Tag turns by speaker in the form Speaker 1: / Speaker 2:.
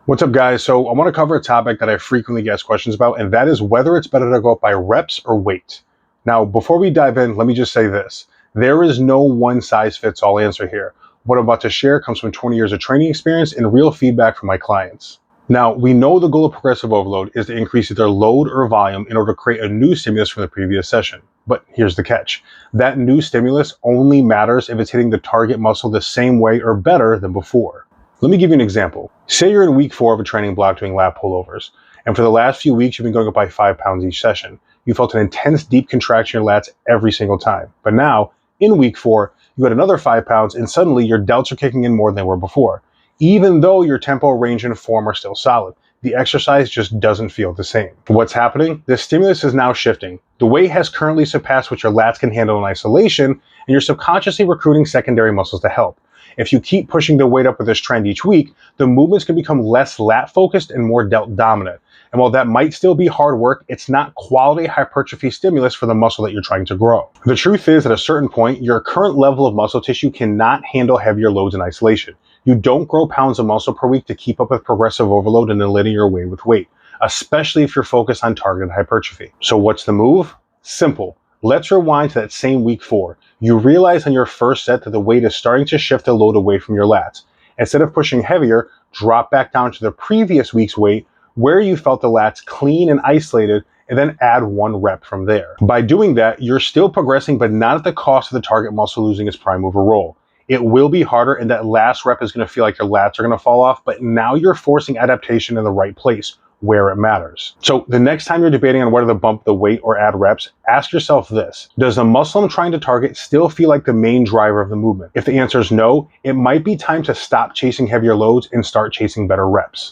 Speaker 1: What's up, guys? So I want to cover a topic that I frequently get asked questions about, and that is whether it's better to go up by reps or weight. Now, before we dive in, let me just say this. There is no one size fits all answer here. What I'm about to share comes from 20 years of training experience and real feedback from my clients. Now, we know the goal of progressive overload is to increase either load or volume in order to create a new stimulus from the previous session. But here's the catch. That new stimulus only matters if it's hitting the target muscle the same way or better than before. Let me give you an example. Say you're in week 4 of a training block doing lat pullovers, and for the last few weeks you've been going up by 5 pounds each session. You felt an intense deep contraction in your lats every single time. But now, in week 4, you had another 5 pounds and suddenly your delts are kicking in more than they were before. Even though your tempo, range, and form are still solid, the exercise just doesn't feel the same. What's happening? The stimulus is now shifting. The weight has currently surpassed what your lats can handle in isolation, and you're subconsciously recruiting secondary muscles to help. If you keep pushing the weight up with this trend each week, the movements can become less lat focused and more delt dominant. And while that might still be hard work, it's not quality hypertrophy stimulus for the muscle that you're trying to grow. The truth is, at a certain point, your current level of muscle tissue cannot handle heavier loads in isolation. You don't grow pounds of muscle per week to keep up with progressive overload in a linear way with weight, especially if you're focused on targeted hypertrophy. So what's the move? Simple. Let's rewind to that same week 4. You realize on your first set that the weight is starting to shift the load away from your lats. Instead of pushing heavier, drop back down to the previous week's weight where you felt the lats clean and isolated, and then add 1 rep from there. By doing that, you're still progressing, but not at the cost of the target muscle losing its prime mover role. It will be harder, and that last rep is going to feel like your lats are going to fall off, but now you're forcing adaptation in the right place, where it matters. So the next time you're debating on whether to bump the weight or add reps, ask yourself this. Does the muscle I'm trying to target still feel like the main driver of the movement? If the answer is no, it might be time to stop chasing heavier loads and start chasing better reps.